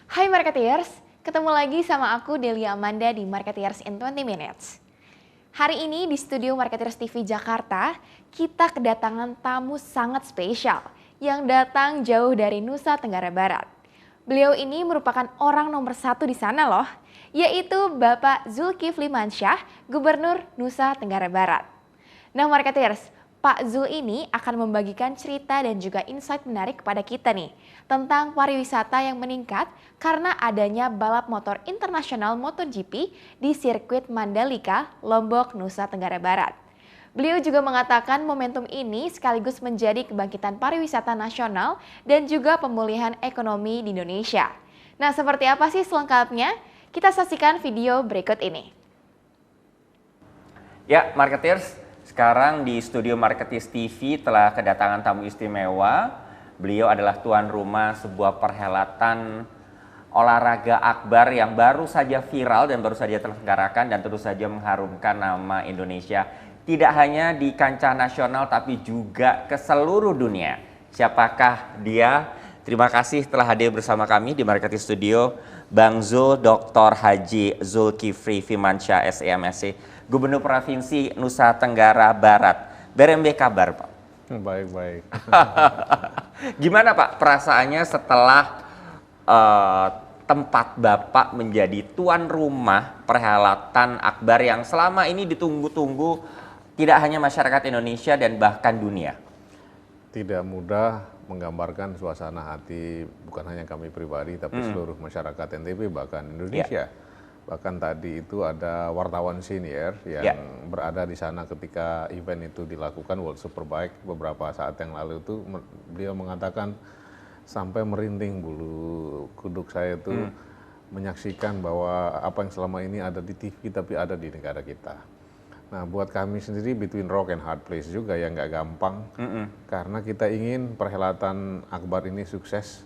Hai Marketeers, ketemu lagi sama aku Delia Amanda di Marketeers in 20 Minutes. Hari ini di studio Marketeers TV Jakarta, kita kedatangan tamu sangat spesial yang datang jauh dari Nusa Tenggara Barat. Beliau ini merupakan orang nomor 1 di sana loh, yaitu Bapak Zulkifli Mansyah, Gubernur Nusa Tenggara Barat. Nah Marketeers, Pak Zul ini akan membagikan cerita dan juga insight menarik kepada kita nih tentang pariwisata yang meningkat karena adanya balap motor internasional MotoGP di sirkuit Mandalika, Lombok, Nusa Tenggara Barat. Beliau juga mengatakan momentum ini sekaligus menjadi kebangkitan pariwisata nasional dan juga pemulihan ekonomi di Indonesia. Nah, seperti apa sih selengkapnya? Kita saksikan video berikut ini. Ya, Marketeers. Sekarang di studio Marketeers TV telah kedatangan tamu istimewa. Beliau adalah tuan rumah sebuah perhelatan olahraga akbar yang baru saja viral dan baru saja terselenggarakan dan tentu saja mengharumkan nama Indonesia. Tidak hanya di kancah nasional tapi juga ke seluruh dunia. Siapakah dia? Terima kasih telah hadir bersama kami di Marketeers Studio, Bang Zul, Dr. Haji Zulkifli Mansyah, SEMSC, Gubernur Provinsi Nusa Tenggara Barat. BRMB kabar, Pak? Baik-baik. Gimana Pak perasaannya setelah tempat Bapak menjadi tuan rumah perhelatan akbar yang selama ini ditunggu-tunggu tidak hanya masyarakat Indonesia dan bahkan dunia? Tidak mudah menggambarkan suasana hati bukan hanya kami pribadi tapi seluruh masyarakat NTB bahkan Indonesia. Bahkan tadi itu ada wartawan senior yang berada di sana ketika event itu dilakukan, World Superbike beberapa saat yang lalu itu beliau mengatakan sampai merinding bulu kuduk saya itu menyaksikan bahwa apa yang selama ini ada di TV tapi ada di negara kita. Nah buat kami sendiri between rock and hard place juga yang nggak gampang karena kita ingin perhelatan akbar ini sukses.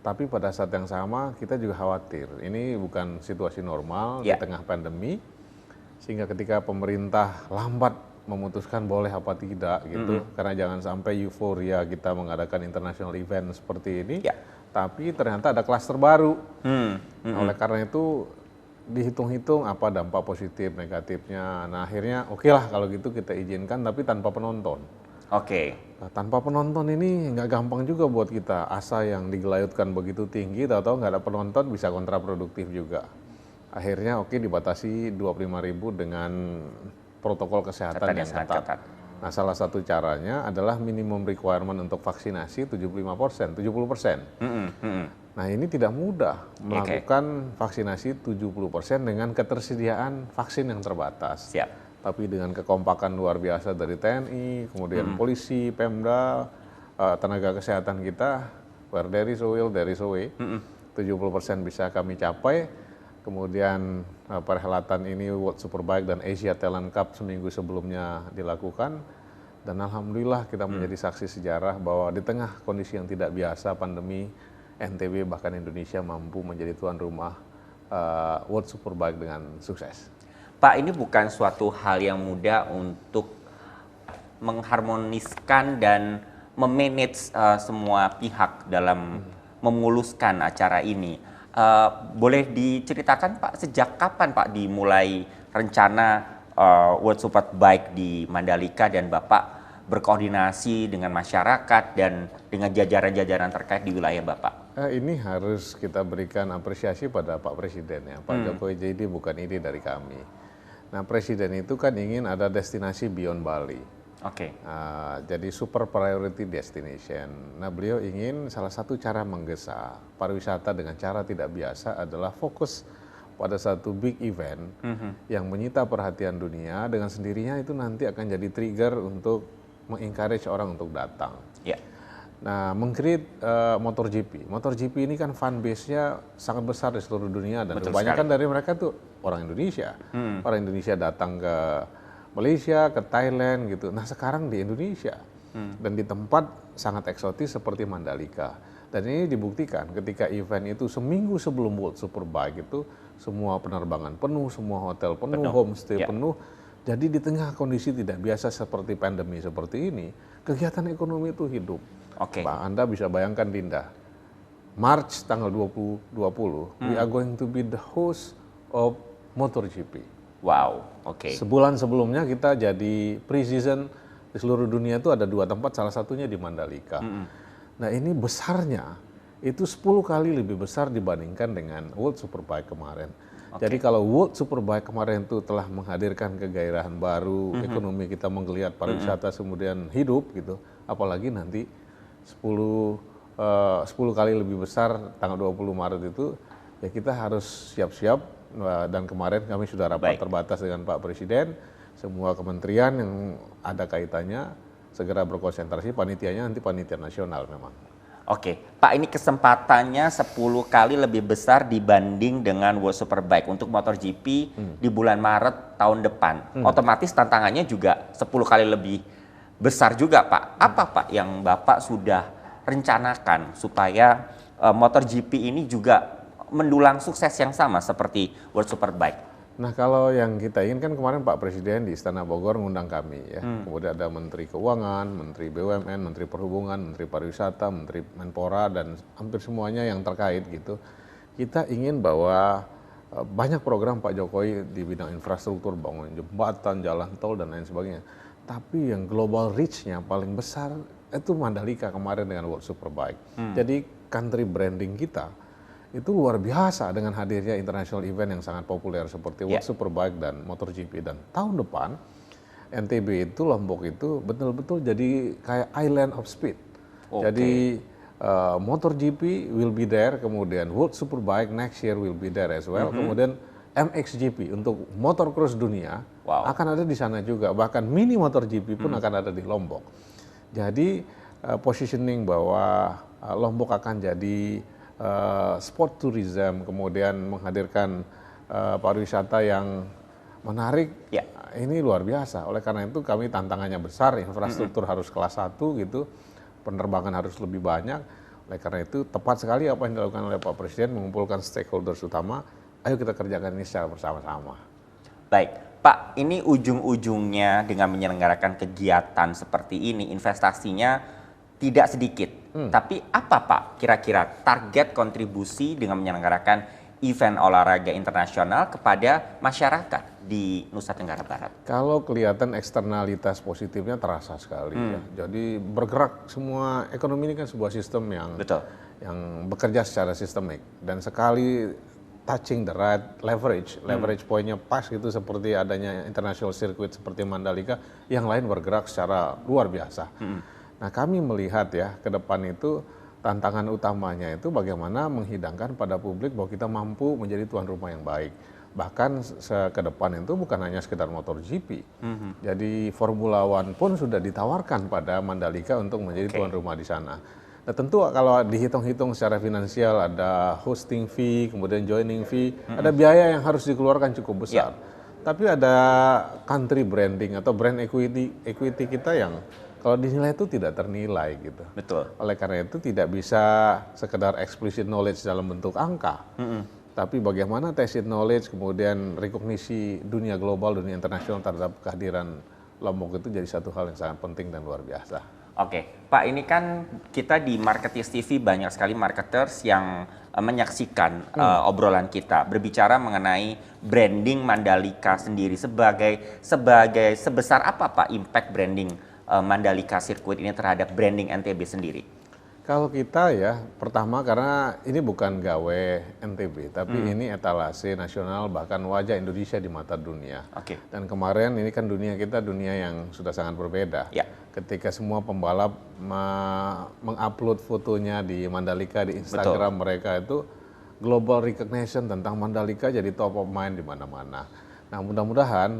Tapi pada saat yang sama kita juga khawatir, ini bukan situasi normal di tengah pandemi, sehingga ketika pemerintah lambat memutuskan boleh apa tidak gitu, karena jangan sampai euforia kita mengadakan international event seperti ini, tapi ternyata ada klaster baru. Oleh karena itu dihitung-hitung apa dampak positif negatifnya, nah akhirnya oke lah kalau gitu kita izinkan tapi tanpa penonton. Nah, tanpa penonton ini nggak gampang juga buat kita. Asa yang digelayutkan begitu tinggi, tahu-tahu nggak ada penonton bisa kontraproduktif juga. Akhirnya dibatasi 25.000 dengan protokol kesehatan yang ketat. Nah salah satu caranya adalah minimum requirement untuk vaksinasi 70%. Nah ini tidak mudah melakukan vaksinasi 70% dengan ketersediaan vaksin yang terbatas. Tapi dengan kekompakan luar biasa dari TNI, kemudian polisi, Pemda, tenaga kesehatan kita, where there is a will, there is a way, 70% bisa kami capai. Kemudian perhelatan ini World Superbike dan Asia Talent Cup seminggu sebelumnya dilakukan. Dan alhamdulillah kita menjadi saksi sejarah bahwa di tengah kondisi yang tidak biasa, pandemi, NTB bahkan Indonesia mampu menjadi tuan rumah World Superbike dengan sukses. Pak, ini bukan suatu hal yang mudah untuk mengharmoniskan dan memanage semua pihak dalam memuluskan acara ini. Boleh diceritakan Pak, sejak kapan Pak dimulai rencana World Superbike di Mandalika dan Bapak berkoordinasi dengan masyarakat dan dengan jajaran-jajaran terkait di wilayah Bapak? Ini harus kita berikan apresiasi pada Pak Presiden ya, Pak Jokowi. Jadi bukan ide dari kami. Nah Presiden itu kan ingin ada destinasi beyond Bali. Jadi super priority destination. Nah beliau ingin salah satu cara menggesa pariwisata dengan cara tidak biasa adalah fokus pada satu big event yang menyita perhatian dunia, dengan sendirinya itu nanti akan jadi trigger untuk mengencourage orang untuk datang. Nah, meng-create MotoGP ini kan fan base-nya sangat besar di seluruh dunia dan kebanyakan dari mereka tuh orang Indonesia. Orang Indonesia datang ke Malaysia, ke Thailand gitu. Nah, sekarang di Indonesia dan di tempat sangat eksotis seperti Mandalika. Dan ini dibuktikan ketika event itu seminggu sebelum World Superbike itu semua penerbangan penuh, semua hotel penuh, homestay penuh. Jadi di tengah kondisi tidak biasa seperti pandemi seperti ini, kegiatan ekonomi itu hidup. Anda bisa bayangkan Dinda, March tanggal 2020, we are going to be the host of MotoGP. Wow, oke. Sebulan sebelumnya kita jadi pre-season di seluruh dunia itu ada 2 tempat, salah satunya di Mandalika. Nah ini besarnya itu 10 kali lebih besar dibandingkan dengan World Superbike kemarin. Jadi kalau World Superbike kemarin itu telah menghadirkan kegairahan baru, ekonomi kita menggeliat, pariwisata kemudian hidup gitu, apalagi nanti 10 kali lebih besar tanggal 20 Maret itu, ya kita harus siap-siap. Dan kemarin kami sudah rapat terbatas dengan Pak Presiden, semua kementerian yang ada kaitannya segera berkonsentrasi, panitianya nanti panitia nasional memang. Oke, Pak, ini kesempatannya 10 kali lebih besar dibanding dengan World Superbike untuk MotoGP di bulan Maret tahun depan. Otomatis tantangannya juga 10 kali lebih besar juga, Pak. Apa, Pak, yang Bapak sudah rencanakan supaya MotoGP ini juga mendulang sukses yang sama seperti World Superbike? Nah kalau yang kita inginkan kemarin Pak Presiden di Istana Bogor ngundang kami ya. Kemudian ada Menteri Keuangan, Menteri BUMN, Menteri Perhubungan, Menteri Pariwisata, Menteri Menpora dan hampir semuanya yang terkait gitu. Kita ingin bahwa banyak program Pak Jokowi di bidang infrastruktur, bangun jembatan, jalan tol dan lain sebagainya. Tapi yang global reach-nya paling besar itu Mandalika kemarin dengan World Superbike. Jadi country branding kita itu luar biasa dengan hadirnya international event yang sangat populer seperti World Superbike dan MotoGP. Dan tahun depan NTB itu, Lombok itu betul-betul jadi kayak island of speed. Jadi MotoGP will be there, kemudian World Superbike next year will be there as well, kemudian MXGP untuk motocross dunia akan ada di sana juga, bahkan mini MotoGP pun akan ada di Lombok. Jadi positioning bahwa Lombok akan jadi sport tourism, kemudian menghadirkan pariwisata yang menarik, ini luar biasa. Oleh karena itu kami tantangannya besar, infrastruktur harus kelas 1 gitu, penerbangan harus lebih banyak. Oleh karena itu tepat sekali apa yang dilakukan oleh Pak Presiden, mengumpulkan stakeholders utama, ayo kita kerjakan ini secara bersama-sama. Baik, Pak, ini ujung-ujungnya dengan menyelenggarakan kegiatan seperti ini, investasinya tidak sedikit. Tapi apa, Pak, kira-kira target kontribusi dengan menyelenggarakan event olahraga internasional kepada masyarakat di Nusa Tenggara Barat? Kalau kelihatan eksternalitas positifnya terasa sekali ya. Jadi bergerak semua, ekonomi ini kan sebuah sistem yang bekerja secara sistemik. Dan sekali touching the right leverage pointnya pas gitu, seperti adanya international circuit seperti Mandalika, yang lain bergerak secara luar biasa. Nah kami melihat ya ke depan itu tantangan utamanya itu bagaimana menghidangkan pada publik bahwa kita mampu menjadi tuan rumah yang baik. Bahkan ke depan itu bukan hanya sekedar MotoGP. Jadi Formula One pun sudah ditawarkan pada Mandalika untuk menjadi tuan rumah di sana. Nah tentu kalau dihitung-hitung secara finansial ada hosting fee, kemudian joining fee, ada biaya yang harus dikeluarkan cukup besar. Tapi ada country branding atau brand equity kita yang kalau dinilai itu tidak ternilai gitu. Betul. Oleh karena itu tidak bisa sekedar explicit knowledge dalam bentuk angka. Tapi bagaimana tacit knowledge, kemudian rekognisi dunia global, dunia internasional terhadap kehadiran Lombok itu jadi satu hal yang sangat penting dan luar biasa. Oke, Pak, ini kan kita di Marketeers TV banyak sekali marketers yang menyaksikan obrolan kita, berbicara mengenai branding Mandalika sendiri sebesar apa, Pak, impact branding Mandalika Circuit ini terhadap branding NTB sendiri? Kalau kita ya, pertama karena ini bukan gawe NTB, tapi ini etalase nasional, bahkan wajah Indonesia di mata dunia. Dan kemarin ini kan dunia kita dunia yang sudah sangat berbeda. Ketika semua pembalap mengupload fotonya di Mandalika di Instagram mereka, itu global recognition tentang Mandalika jadi top of mind di mana-mana. Nah mudah-mudahan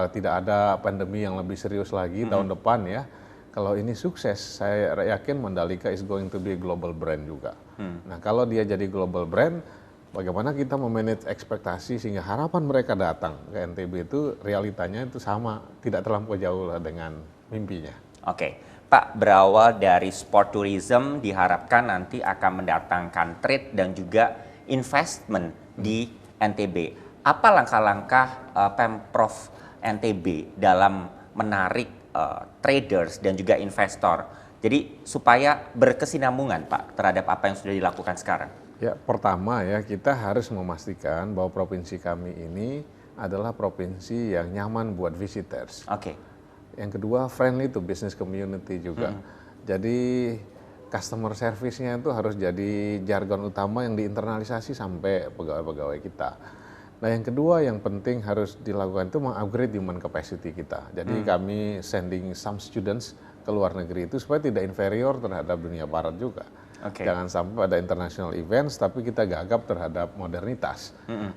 tidak ada pandemi yang lebih serius lagi tahun depan ya. Kalau ini sukses, saya yakin Mandalika is going to be a global brand juga. Nah kalau dia jadi global brand, bagaimana kita memanage ekspektasi sehingga harapan mereka datang ke NTB itu realitanya itu sama, tidak terlampau jauh lah dengan mimpinya. Oke, Pak, berawal dari sport tourism diharapkan nanti akan mendatangkan trade dan juga investment di NTB. Apa langkah-langkah Pemprov NTB dalam menarik traders dan juga investor? Jadi supaya berkesinambungan Pak terhadap apa yang sudah dilakukan sekarang. Ya, pertama ya kita harus memastikan bahwa provinsi kami ini adalah provinsi yang nyaman buat visitors. Oke. Yang kedua, friendly to business community juga. Jadi customer service-nya itu harus jadi jargon utama yang diinternalisasi sampai pegawai-pegawai kita. Nah yang kedua yang penting harus dilakukan itu mengupgrade human capacity kita. Jadi kami sending some students ke luar negeri itu supaya tidak inferior terhadap dunia barat juga. Jangan sampai ada international events tapi kita gagap terhadap modernitas.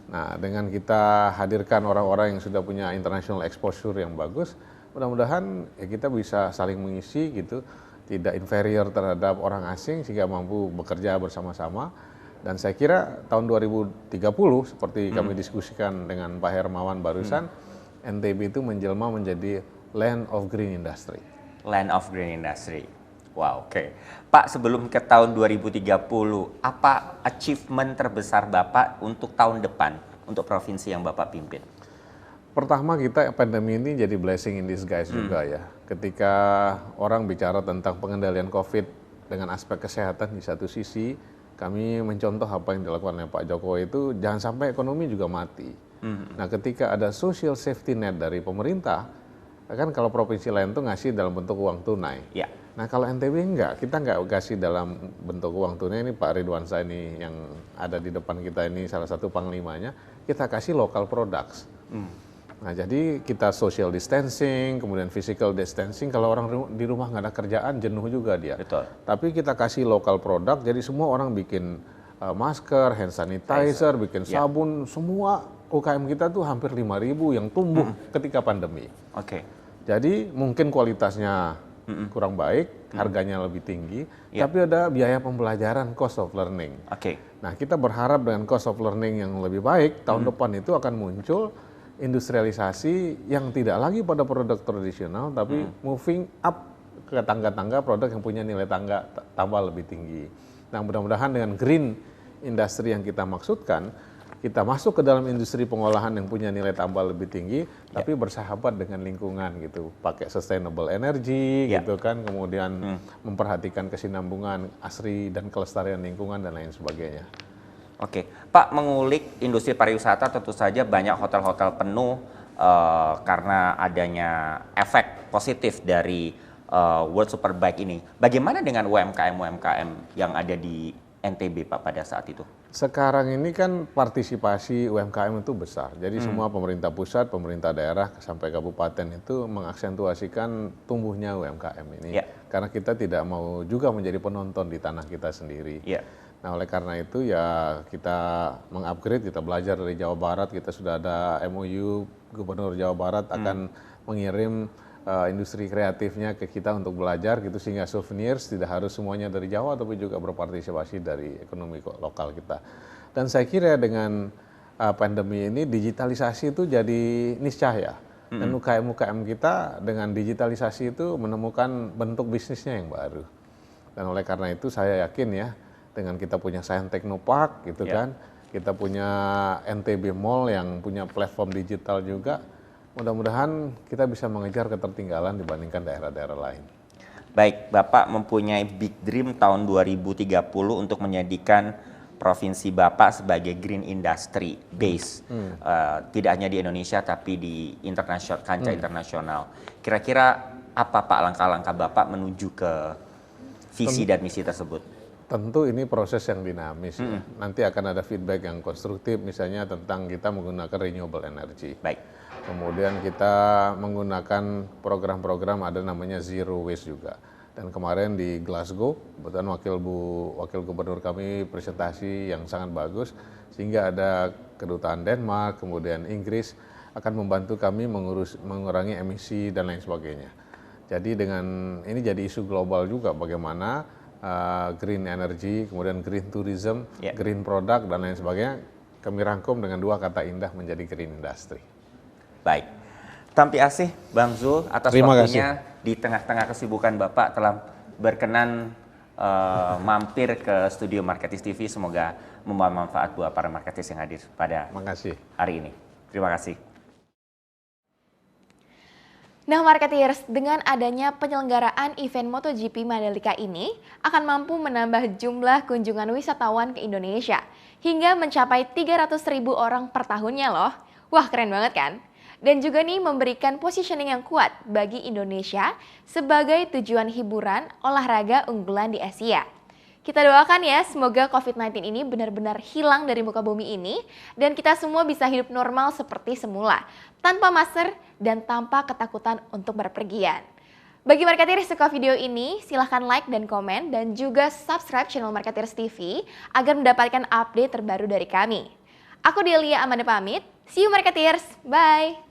Nah dengan kita hadirkan orang-orang yang sudah punya international exposure yang bagus, mudah-mudahan ya kita bisa saling mengisi gitu, tidak inferior terhadap orang asing sehingga mampu bekerja bersama-sama. Dan saya kira tahun 2030 seperti kami diskusikan dengan Pak Hermawan barusan, NTB itu menjelma menjadi land of green industry. Land of green industry. Wow, oke. Pak, sebelum ke tahun 2030, apa achievement terbesar Bapak untuk tahun depan untuk provinsi yang Bapak pimpin? Pertama kita pandemi ini jadi blessing in disguise juga ya. Ketika orang bicara tentang pengendalian COVID dengan aspek kesehatan di satu sisi, kami mencontoh apa yang dilakukan oleh Pak Jokowi itu jangan sampai ekonomi juga mati. Nah ketika ada social safety net dari pemerintah, kan kalau provinsi lain tuh ngasih dalam bentuk uang tunai. Ya. Nah kalau NTB enggak, kita enggak kasih dalam bentuk uang tunai. Ini Pak Ridwan ini yang ada di depan kita ini salah satu panglimanya, kita kasih local products. Nah jadi kita social distancing, kemudian physical distancing, kalau orang di rumah nggak ada kerjaan jenuh juga dia. Betul. Tapi kita kasih local product, jadi semua orang bikin masker, hand sanitizer, bikin sabun, semua UKM kita tuh hampir 5.000 yang tumbuh ketika pandemi. Oke. Jadi mungkin kualitasnya kurang baik, harganya lebih tinggi, tapi ada biaya pembelajaran cost of learning. Oke. Nah kita berharap dengan cost of learning yang lebih baik, tahun depan itu akan muncul industrialisasi yang tidak lagi pada produk tradisional, tapi moving up ke tangga-tangga produk yang punya nilai tambah lebih tinggi. Nah mudah-mudahan dengan green industry yang kita maksudkan, kita masuk ke dalam industri pengolahan yang punya nilai tambah lebih tinggi, tapi bersahabat dengan lingkungan gitu, pakai sustainable energy gitu kan, kemudian memperhatikan kesinambungan asri dan kelestarian lingkungan dan lain sebagainya. Oke, Pak, mengulik industri pariwisata tentu saja banyak hotel-hotel penuh karena adanya efek positif dari World Superbike ini. Bagaimana dengan UMKM-UMKM yang ada di NTB Pak pada saat itu? Sekarang ini kan partisipasi UMKM itu besar. Jadi semua pemerintah pusat, pemerintah daerah sampai kabupaten itu mengaksentuasikan tumbuhnya UMKM ini. Karena kita tidak mau juga menjadi penonton di tanah kita sendiri. Nah oleh karena itu ya kita mengupgrade, kita belajar dari Jawa Barat, kita sudah ada MOU, Gubernur Jawa Barat akan mengirim industri kreatifnya ke kita untuk belajar gitu, sehingga souvenirs tidak harus semuanya dari Jawa tapi juga berpartisipasi dari ekonomi lokal kita. Dan saya kira dengan pandemi ini digitalisasi itu jadi niscaya. Dan UKM-UKM kita dengan digitalisasi itu menemukan bentuk bisnisnya yang baru. Dan oleh karena itu saya yakin ya, dengan kita punya Science Technopark gitu kan, kita punya NTB Mall yang punya platform digital juga, mudah-mudahan kita bisa mengejar ketertinggalan dibandingkan daerah-daerah lain. Baik, Bapak mempunyai big dream tahun 2030 untuk menjadikan provinsi Bapak sebagai green industry base, tidak hanya di Indonesia tapi di kancah internasional. Kira-kira apa Pak langkah-langkah Bapak menuju ke visi dan misi tersebut? Tentu ini proses yang dinamis ya. Nanti akan ada feedback yang konstruktif misalnya tentang kita menggunakan renewable energy. Baik. Kemudian kita menggunakan program-program ada namanya zero waste juga. Dan kemarin di Glasgow, kebetulan wakil gubernur kami presentasi yang sangat bagus, sehingga ada kedutaan Denmark, kemudian Inggris akan membantu kami mengurangi emisi dan lain sebagainya. Jadi dengan ini jadi isu global juga bagaimana green energy, kemudian green tourism, green product dan lain sebagainya, kami rangkum dengan dua kata indah menjadi green industry. Baik, Tampi Asih Bang Zul atas waktunya di tengah-tengah kesibukan Bapak telah berkenan mampir ke studio Marketis TV. Semoga membawa manfaat buat para marketis yang hadir pada hari ini. Terima kasih. Nah, Marketeers, dengan adanya penyelenggaraan event MotoGP Mandalika ini akan mampu menambah jumlah kunjungan wisatawan ke Indonesia hingga mencapai 300.000 orang per tahunnya loh. Wah, keren banget kan? Dan juga nih memberikan positioning yang kuat bagi Indonesia sebagai tujuan hiburan olahraga unggulan di Asia. Kita doakan ya, semoga COVID-19 ini benar-benar hilang dari muka bumi ini dan kita semua bisa hidup normal seperti semula, tanpa masker dan tanpa ketakutan untuk berpergian. Bagi Marketeers suka video ini, silahkan like dan komen dan juga subscribe channel Marketeers TV agar mendapatkan update terbaru dari kami. Aku Delia Amanda pamit, see you Marketeers, bye!